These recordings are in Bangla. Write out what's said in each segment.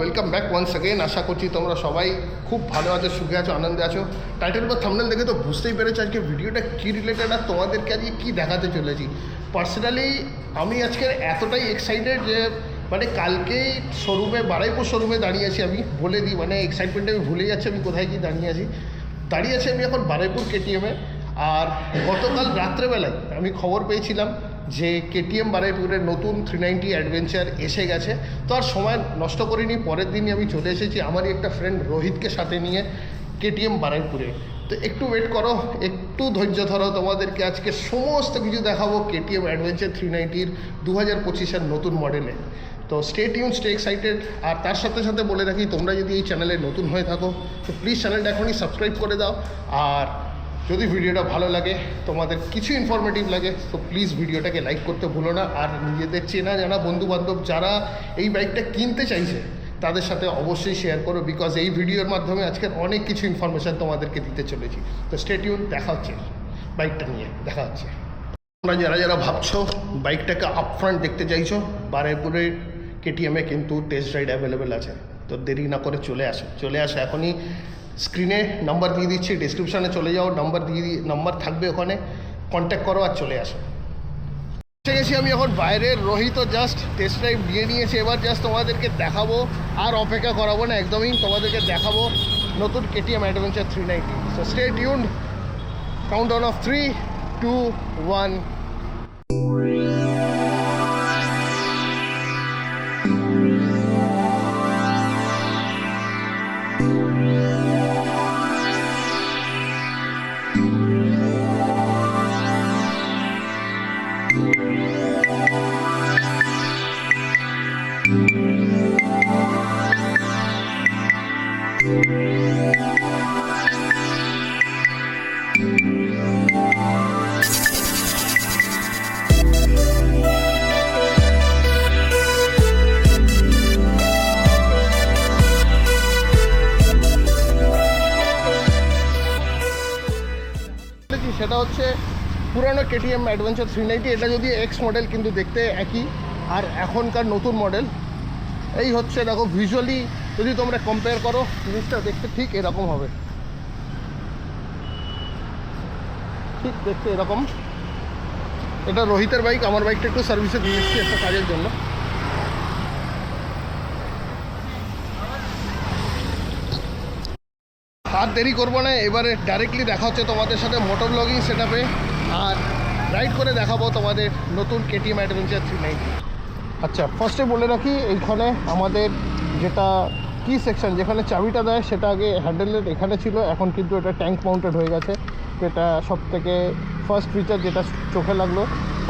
Welcome back once again. আশা করছি তোমরা সবাই খুব ভালো আছো, সুখে আছো, আনন্দে আছো। টাইটেল বা থাম্বনেল দেখে তো বুঝতেই পেরেছো আজকে ভিডিওটা কী রিলেটেড আর তোমাদেরকে আজকে কী দেখাতে চলেছি। পার্সোনালি আমি আজকে এতটাই এক্সাইটেড যে মানে কালকেই বারাইপুর শোরুমে দাঁড়িয়ে আছি। আমি বলে দিই, মানে এক্সাইটমেন্টে আমি ভুলে যাচ্ছি আমি কোথায় গিয়ে দাঁড়িয়ে আছি আমি এখন বারাইপুর কেটিএমে। আর গতকাল রাত্রেবেলায় আমি খবর পেয়েছিলাম যে কেটিএম বারাইপুরের নতুন 390 অ্যাডভেঞ্চার এসে গেছে। তো আর সময় নষ্ট করিনি, পরের দিনই আমি চলে এসেছি আমারই একটা ফ্রেন্ড রোহিতকে সাথে নিয়ে কেটিএম বারাইপুরে। তো একটু ওয়েট করো, একটু ধৈর্য ধরো, তোমাদেরকে আজকে সমস্ত কিছু দেখাবো কেটিএম অ্যাডভেঞ্চার 390-র 2025-এর নতুন মডেলে। তো স্টে টিউন, স্টে এক্সাইটেড। আর তার সাথে সাথে বলে রাখি, তোমরা যদি এই চ্যানেলে নতুন হয়ে থাকো তো প্লিজ চ্যানেলটা এখনই সাবস্ক্রাইব করে দাও। আর যদি ভিডিওটা ভালো লাগে, তোমাদের কিছু ইনফরমেটিভ লাগে, তো প্লিজ ভিডিওটাকে লাইক করতে ভুলো না। আর নিজেদের চেনা জানা বন্ধুবান্ধব যারা এই বাইকটা কিনতে চাইছে তাদের সাথে অবশ্যই শেয়ার করো, বিকজ এই ভিডিওর মাধ্যমে আজকের অনেক কিছু ইনফরমেশান তোমাদেরকে দিতে চলেছি। তো স্টে টিউন, দেখা হচ্ছে বাইকটা নিয়ে, দেখা হচ্ছে। তোমরা যারা ভাবছো বাইকটাকে আপফ্রন্ট দেখতে চাইছো, বারাইপুরের কেটিএমে কিন্তু টেস্ট রাইড অ্যাভেলেবেল আছে। তো দেরি না করে চলে আসো এখনই। স্ক্রিনে নাম্বার দিয়ে দিচ্ছি, ডিসক্রিপশানে চলে যাও, নাম্বার থাকবে ওখানে, কন্ট্যাক্ট করো আর চলে আসো। এসে গেছি আমি এখন বাইরের। রোহিতও জাস্ট টেস্ট ড্রাইভ নিয়ে নিয়েছে। এবার জাস্ট তোমাদেরকে দেখাবো, আর অপেক্ষা করাবো না একদমই, তোমাদেরকে দেখাবো নতুন KTM adventure 390। So stay tuned. Countdown of 3, 2, 1। সেটা হচ্ছে পুরানো কেটিএম অ্যাডভেঞ্চার 390। এটা যদি এক্স মডেল, কিন্তু দেখতে একই। আর এখনকার নতুন মডেল এই হচ্ছে, দেখো ভিজুয়ালি যদি তোমরা কম্পেয়ার করো, জিনিসটা দেখতে ঠিক এরকম হবে, ঠিক দেখতে এরকম। এটা রোহিতের বাইক, আমার বাইকটা একটু সার্ভিসে দিয়ে এসেছি একটা কাজের জন্য। আর দেরি করবো না, এবারে ডাইরেক্টলি দেখা হচ্ছে তোমাদের সাথে মোটর ব্লগিং সেটআপে। আর রাইড করে দেখাবো তোমাদের নতুন কেটিএম অ্যাডভেঞ্চার 390। আচ্ছা, ফার্স্টে বলে রাখি, এইখানে আমাদের যেটা কি সেকশন, যেখানে চাবিটা দেয় সেটা আগে হ্যান্ডেলের এখানে ছিল, এখন কিন্তু এটা ট্যাঙ্ক মাউন্টেড হয়ে গেছে। তো এটা সব থেকে ফার্স্ট ফিচার যেটা চোখে লাগলো।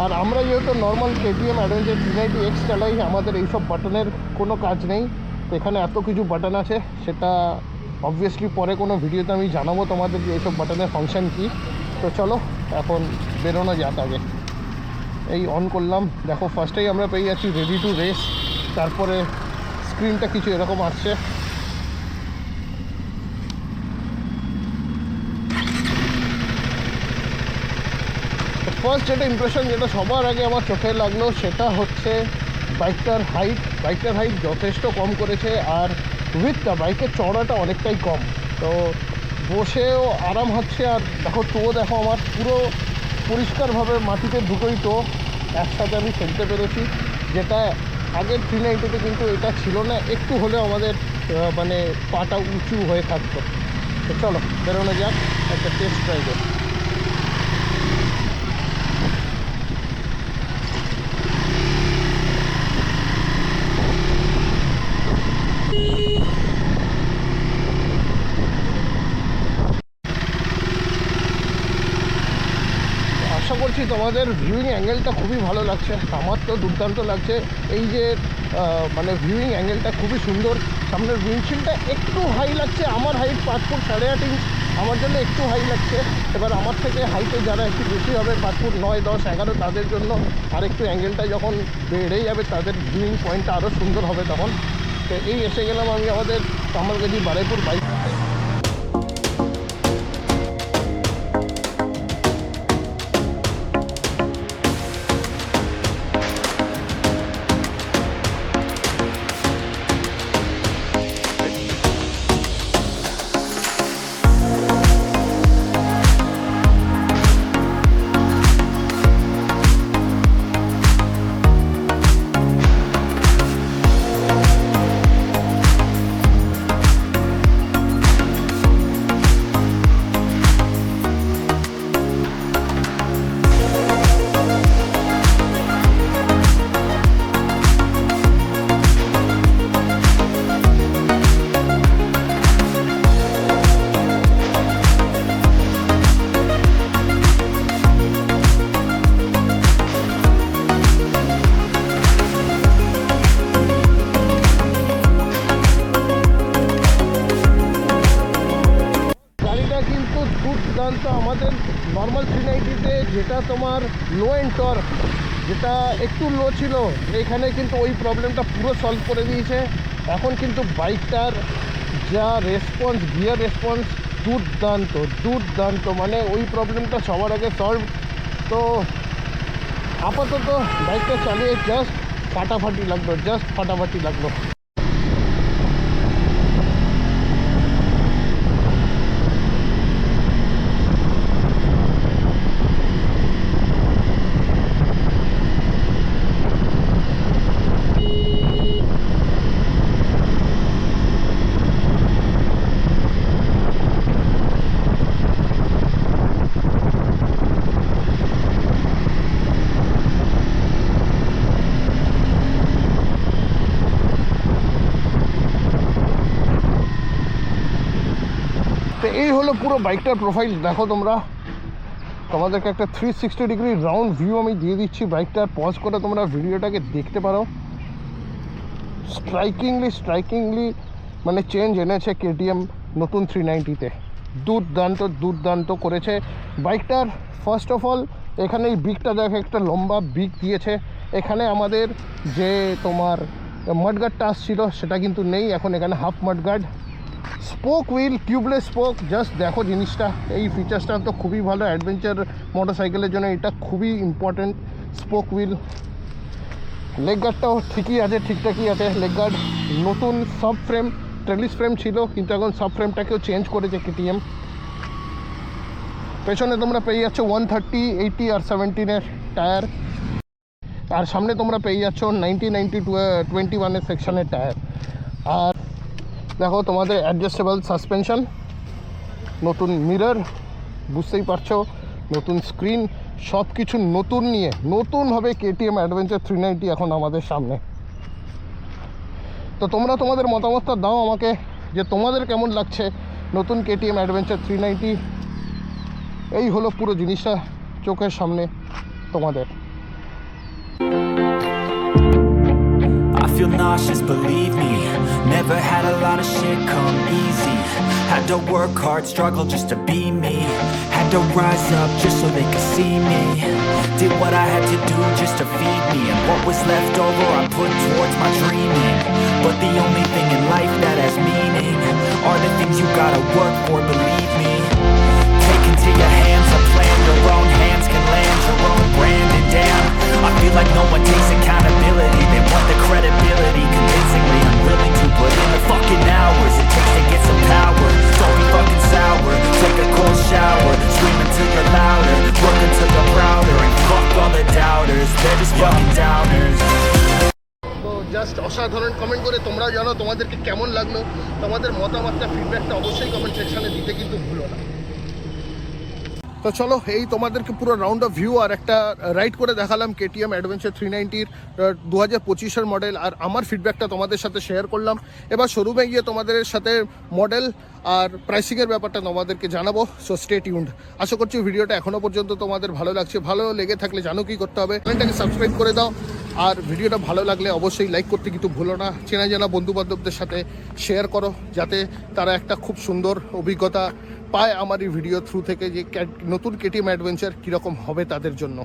আর আমরা যেহেতু নর্মাল কেটিএম অ্যাডভেঞ্চার 390X চালাই, আমাদের এইসব বাটনের কোনো কাজ নেই। তো এখানে এত কিছু বাটন আছে, সেটা অবভিয়াসলি পরে কোনো ভিডিওতে আমি জানাবো তোমাদের যে এইসব বাটনের ফাংশন কী। তো চলো এখন বেরোনো যাক। আগে এই অন করলাম, দেখো ফার্স্টেই আমরা পেয়ে যাচ্ছি রেডি টু রেস। তারপরে স্ক্রিনটা কিছু এরকম আসছে। ফার্স্ট যেটা ইমপ্রেশন, যেটা সবার আগে আমার চোখে লাগলো, সেটা হচ্ছে বাইকটার হাইট যথেষ্ট কম করেছে। আর উইথটা, বাইকের চওড়াটা অনেকটাই কম, তো বসেও আরাম হচ্ছে। আর দেখো দেখো আমার পুরো পরিষ্কারভাবে মাটিতে দুটোই একসাথে আমি ফেলতে পেরেছি, যেটা আগের 390-তে কিন্তু এটা ছিল না। একটু হলেও আমাদের মানে পাটা উঁচু হয়ে থাকতো। তো চলো বেরোনো যাক একটা টেস্ট ড্রাইভে। আশা করছি তোমাদের ভিউইং অ্যাঙ্গেলটা খুবই ভালো লাগছে, আমার তো দুর্দান্ত লাগছে। এই যে মানে ভিউইং অ্যাঙ্গেলটা খুবই সুন্দর। সামনের উইন্ডশিল্ডটা একটু হাই লাগছে, আমার হাইট 5 ফুট 8.5 ইঞ্চ। আমার জন্য একটু হাই লাগছে। এবার আমার থেকে হাইটে যারা একটু বেশি হবে 5 ফুট 9, 10, 11 তাদের জন্য আর একটু অ্যাঙ্গেলটা যখন বেড়ে যাবে তাদের ভিউইং পয়েন্টটা আরও সুন্দর হবে তখন। তো এই এসে গেলাম আমি আমাদের কামারগাছি বারুইপুর বাইক। আমাদের নর্মাল 390-তে যেটা তোমার লো এন্ড টর্ক যেটা একটু লো ছিল, এখানে কিন্তু ওই প্রবলেমটা পুরো সলভ করে দিয়েছে। এখন কিন্তু বাইকটার যা রেসপন্স, গিয়ার রেসপন্স দুর্দান্ত দুর্দান্ত, মানে ওই প্রবলেমটা সবার আগে সলভ। তো আপাতত বাইকটা চালিয়ে জাস্ট ফাটাফাটি লাগলো। তো এই হলো পুরো বাইকটার প্রোফাইল। দেখো তোমরা, তোমাদেরকে একটা 360 ডিগ্রি রাউন্ড ভিউ আমি দিয়ে দিচ্ছি বাইকটার। পজ করে তোমরা ভিডিওটাকে দেখতে পারো। স্ট্রাইকিংলি মানে চেঞ্জ এনেছে কেটিএম নতুন 390-তে। দুর্দান্ত করেছে বাইকটার। ফার্স্ট অফ অল এখানে এই বিকটা দেখো, একটা লম্বা বিক দিয়েছে। এখানে আমাদের যে তোমার মাডগার্ডটা আসছিল সেটা কিন্তু নেই, এখন এখানে half mudguard. Spoke wheel, tubeless spoke, just দেখো জিনিসটা। এই ফিচার্সটা তো খুবই ভালো অ্যাডভেঞ্চার মোটরসাইকেলের জন্য, এটা খুবই ইম্পর্টেন্ট। স্পোক হুইল, লেগ গার্ডটাও ঠিকঠাকই আছে। লেগ গার্ড নতুন, সাব ফ্রেম, ট্রেলিস ফ্রেম ছিল কিন্তু এখন সাব ফ্রেমটাকেও চেঞ্জ করেছে কেটিএম। পেছনে তোমরা পেয়ে যাচ্ছ 130, 80 আর 17-এর টায়ার, আর সামনে তোমরা পেয়ে যাচ্ছ 90, 21-এর সেকশনের টায়ার। আর দেখো তোমাদের অ্যাডজাস্টেবল সাসপেনশন, নতুন মিরর, বুঝতেই পারছো, নতুন স্ক্রিন, সব কিছু নতুন নিয়ে নতুনভাবে কেটিএম অ্যাডভেঞ্চার 390 এখন আমাদের সামনে। তো তোমরা তোমাদের মতামতটা দাও আমাকে যে তোমাদের কেমন লাগছে নতুন কেটিএম অ্যাডভেঞ্চার 390। এই হলো পুরো জিনিসটা চোখের সামনে তোমাদের। I feel nauseous, believe me. Never had a lot of shit come easy. Had to work hard, struggle just to be me. Had to rise up just so they could see me. Did what I had to do just to feed me, and what was left over I put towards my dreaming. But the only thing in life that has meaning are the things you gotta work for, believe me. Take into your hands a plan, your own hands can land your own brand. And damn, I feel like no one takes accountability. They want the credibility, convincingly I'm willing to put in the fucking hours it takes to get some power. Don't be fucking sour, take a cold shower, scream until you're louder, work until you're prouder, and fuck all the doubters, they're just fucking downers. তো জাস্ট অসাধারণ কমেন্ট করে তোমরাও জানো তোমাদেরকে কেমন লাগলো। তোমাদের মতামতটা, ফিডব্যাকটা অবশ্যই কমেন্ট সেকশানে দিতে কিন্তু ভুলো না। তো চলো, এই তোমাদেরকে পুরো রাউন্ড অফ ভিউ আর একটা রাইড করে দেখালাম কেটিএম অ্যাডভেঞ্চার 390-র 2025-এর মডেল, আর আমার ফিডব্যাকটা তোমাদের সাথে শেয়ার করলাম। এবার শোরুমে গিয়ে তোমাদের সাথে মডেল আর প্রাইসিংয়ের ব্যাপারটা তোমাদেরকে জানাবো। So stay tuned. আশা করছি ভিডিওটা এখনও পর্যন্ত তোমাদের ভালো লাগছে। ভালো লেগে থাকলে জানো কি করতে হবে, চ্যানেলটাকে সাবস্ক্রাইব করে দাও। আর ভিডিওটা ভালো লাগলে অবশ্যই লাইক করতে কিন্তু ভুলো না। চেনা জানা বন্ধুবান্ধবদের সাথে শেয়ার করো, যাতে তারা একটা খুব সুন্দর অভিজ্ঞতা পায় আমার এই ভিডিও থ্রু থেকে যে নতুন কেটিএম অ্যাডভেঞ্চার কীরকম হবে তাদের জন্য।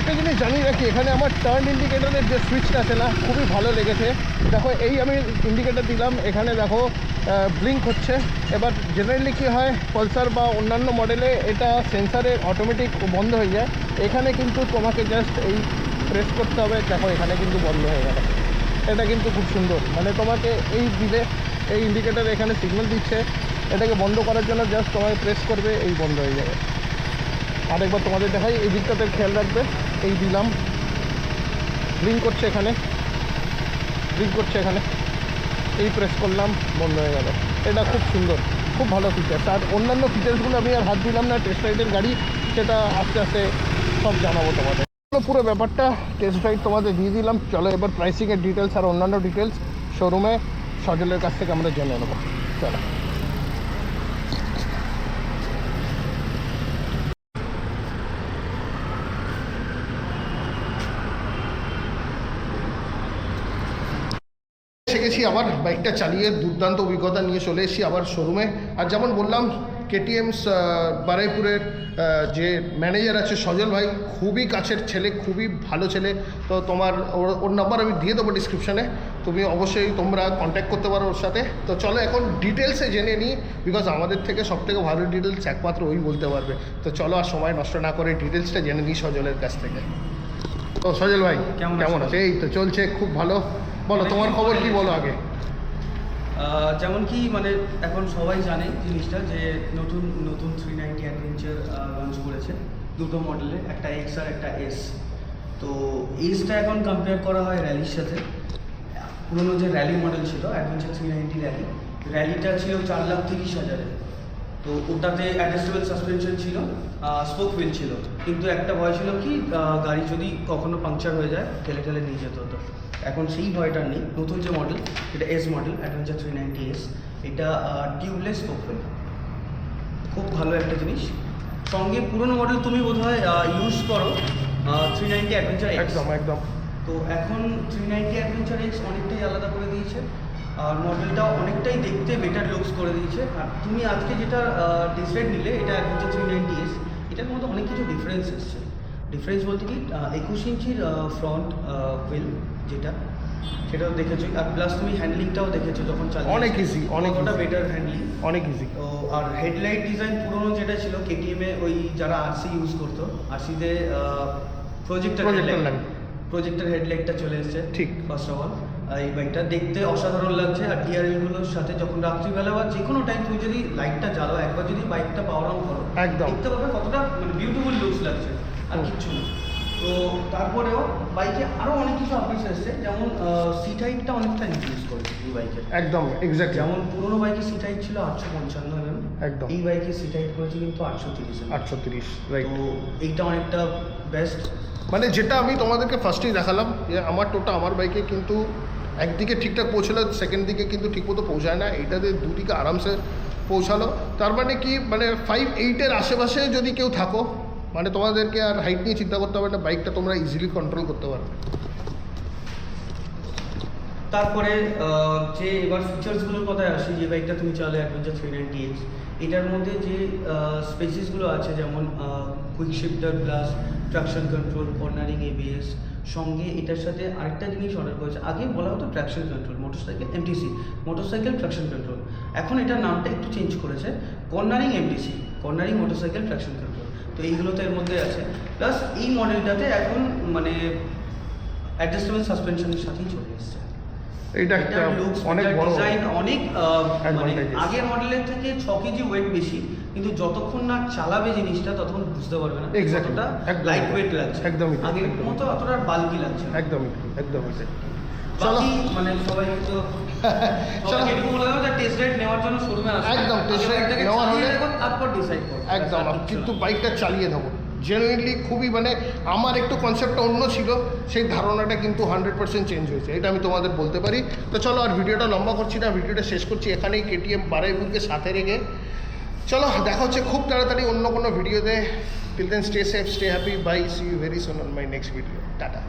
একটা জিনিস জানি রাখি, এখানে আমার টার্ন ইন্ডিকেটরের যে সুইচটা আছে না, খুবই ভালো লেগেছে। দেখো এই আমি ইন্ডিকেটর দিলাম, এখানে দেখো ব্লিঙ্ক হচ্ছে। এবার জেনারেলি কী হয় পালসার বা অন্যান্য মডেলে এটা সেন্সারে অটোমেটিক বন্ধ হয়ে যায়, এখানে কিন্তু তোমাকে জাস্ট এই প্রেস করতে হবে। দেখো এখানে কিন্তু বন্ধ হয়ে গেল। এটা কিন্তু খুব সুন্দর, মানে তোমাকে এই দিলে এই ইন্ডিকেটর এখানে সিগন্যাল দিচ্ছে, এটাকে বন্ধ করার জন্য জাস্ট তোমাকে প্রেস করবে, এই বন্ধ হয়ে যাবে। আরেকবার তোমাদের দেখাই, এই দিকটাতে খেয়াল রাখবে। এই দিলাম, ব্লিঙ্ক করছে এখানে, ব্লিঙ্ক করছে এখানে, এই প্রেস করলাম, বন্ধ হয়ে গেল। এটা খুব সুন্দর, খুব ভালো ফিচার্স। আর অন্যান্য ফিচার্সগুলো আমি আর হাত দিলাম না, টেস্ট রাইডের গাড়ি, সেটা আস্তে আস্তে সব জানাবো তোমাদের। পুরো ব্যাপারটা টেস্ট রাইড তোমাদের দিয়ে দিলাম। চলো এবার প্রাইসিংয়ের ডিটেলস আর অন্যান্য ডিটেলস শোরুমে সজলের কাছ থেকে আমরা জেনে নেবো। চলো। গেছি আবার বাইকটা চালিয়ে দুর্দান্ত অভিজ্ঞতা নিয়ে চলে এসেছি আবার শোরুমে। আর যেমন বললাম কেটিএমস বারুইপুরের যে ম্যানেজার আছে সজল ভাই, খুবই কাছের ছেলে, খুবই ভালো ছেলে। তো তোমার ওর নাম্বার আমি দিয়ে দেবো ডিসক্রিপশানে, তুমি অবশ্যই তোমরা কন্ট্যাক্ট করতে পারো ওর সাথে। তো চলো এখন ডিটেলসে জেনে নিই, বিকজ আমাদের থেকে সবথেকে ভালো ডিটেলস একমাত্র ওই বলতে পারবে। তো চলো আর সময় নষ্ট না করে ডিটেলসটা জেনে নিই সজলের কাছ থেকে। তো সজল ভাই কেমন আছে? এই তো চলছে, খুব ভালো। বলো তোমার খবর কি, বলো আগে। যেমন কি মানে এখন সবাই জানে জিনিসটা যে নতুন নতুন 390 অ্যাডভেঞ্চার লঞ্চ করেছে দুটো মডেলে, একটা এক্স আর একটা এস। তো এসটা এখন কম্পেয়ার করা হয় র্যালির সাথে। পুরোনো যে র্যালি মডেল ছিল অ্যাডভেঞ্চার 390 র্যালিটা ছিল 4,30,000। তো ওটাতে অ্যাডজাস্টেবল সাসপেনশন ছিল, স্পোক হুইল ছিল, কিন্তু একটা ভয় ছিল কি গাড়ি যদি কখনো পাংচার হয়ে যায় ঠেলে ঠেলে নিয়ে যেতে হতো। এখন সেই ভয়টা নেই। নতুন যে মডেল, এটা এস মডেল অ্যাডভেঞ্চার 390 এটা টিউবলেস স্পোক হুইল, খুব ভালো একটা জিনিস। সঙ্গে পুরোনো মডেল তুমি বোধহয় ইউজ করো 390 অ্যাডভেঞ্চার এক্স। একদম একদম। তো এখন 390 অ্যাডভেঞ্চার এক্স অনেকটাই আলাদা করে দিয়েছে, আর মডেলটা অনেকটাই দেখতে বেটার লুকস করে দিয়েছে। আর তুমি আজকে যেটা টেস্ট রাইড নিলে, এটা অ্যাডভেঞ্চার 390 এটার মধ্যে অনেক কিছু ডিফারেন্স এসছে। ডিফারেন্স বলতে কি 21 ইঞ্চির ফ্রন্ট হুইল যেটা, সেটাও দেখেছো। আর প্লাস তুমি হ্যান্ডলিংটাও দেখেছো যখন চালিয়ে, অনেক ইজি, অনেকটা বেটার হ্যান্ডলিং, অনেক ইজি। তো আর হেডলাইট ডিজাইন পুরোনো যেটা ছিল কেটিএমে, ওই যারা আরসি ইউজ করতো, আরসিতে প্রজেক্টর হেডলাইটটা চলে এসেছে। ঠিক, ফার্স্ট অফ অল এই বাইকটা দেখতে অসাধারণ লাগছে। আর ডিআরএলগুলোর সাথে যখন রাত্রিবেলা বা যে কোনো টাইম তুমি যদি লাইটটা জ্বালো, একবার যদি বাইকটা পাওয়ার অন করো, একদম দেখতে পাবে কতটা মানে বিউটিফুল লুকস লাগছে, আর কিচ্ছু না। তো তারপরেও বাইকে আরও অনেক কিছু আপডেটস এসেছে, যেমন সিট হাইটটা অনেকটা ইনক্রিজ করেছে এই বাইকে। একদম এক্স্যাক্ট। যেমন পুরোনো বাইকের সিট হাইট ছিল 855 mm, একদম। এই বাইকের সিট হাইট করেছে কিন্তু 830 mm। 830, রাইট। তো এইটা অনেকটা বেস্ট। মানে যেটা আমি তোমাদেরকে ফার্স্টেই দেখালাম যে আমার টোটা আমার বাইকে কিন্তু একদিকে ঠিকঠাক পৌঁছালো, সেকেন্ড দিকে কিন্তু ঠিকমতো পৌঁছায় না, এইটাতে দুদিকে আরামসে পৌঁছালো। তার মানে কি, মানে 5'8" আশেপাশে যদি কেউ থাকো, মানে তোমাদেরকে আর হাইট নিয়ে চিন্তা করতে হবে না, বাইকটা তোমরা ইজিলি কন্ট্রোল করতে পারবে। তারপরে যে এবার ফিচার্সগুলোর কথায় আসি, যে বাইকটা তুমি চালে অ্যাডভেঞ্চার 390X, এটার মধ্যে যে স্পেসিসগুলো আছে, যেমন quick shifter plus traction control, cornering ABS, সঙ্গে এটার সাথে আরেকটা জিনিস অর্ডার করেছে। আগে বলা হতো traction control, motorcycle MTC, motorcycle traction control. এখন এটার নামটা একটু চেঞ্জ করেছে, cornering MTC, cornering motorcycle traction control. তো এইগুলো তো এর মধ্যে আছে। প্লাস এই মডেলটাতে এখন মানে অ্যাডজাস্টেবল সাসপেনশনের সাথেই চলে এসেছে। এইটা একটা লুকস অনেক বড় ডিজাইন অনেক মানে advantages। আগের মডেলের থেকে 6 কেজি ওয়েট বেশি, কিন্তু যতক্ষণ না চালাবে জিনিসটা ততক্ষণ বুঝতে পারবে না Exactly, কতটা একদম। লাইট ওয়েট লাগছে। একদমই তাই, আগের একদমই মতো অতটা বাল্কি লাগছে না। একদমই তাই। চলো বাকি মানে সবাই তো সবাইকে এটুকু বলে দেবো যে টেস্ট রাইড নেওয়ার জন্য শোরুমে আসবে, একদম, test ride বাইকটাকে নেওয়ার চালিয়ে হলে- দেখো, তারপর ডিসাইড করো। একদম আর কিচ্ছু কিন্তু না। বাইকটা চালিয়ে দেবো জেনুইনলি খুবই মানে আমার একটু কনসেপ্টটা অন্য ছিল, সেই ধারণাটা কিন্তু 100% চেঞ্জ হয়েছে, এটা আমি তোমাদের বলতে পারি। তো চলো আর ভিডিওটা লম্বা করছি না, ভিডিওটা শেষ করছি এখানেই KTM বারুইপুরকে সাথে রেখে। চলো দেখা হচ্ছে খুব তাড়াতাড়ি অন্য কোনো ভিডিওতে। Till then stay safe, stay happy, bye, see you very soon on my next video, tata.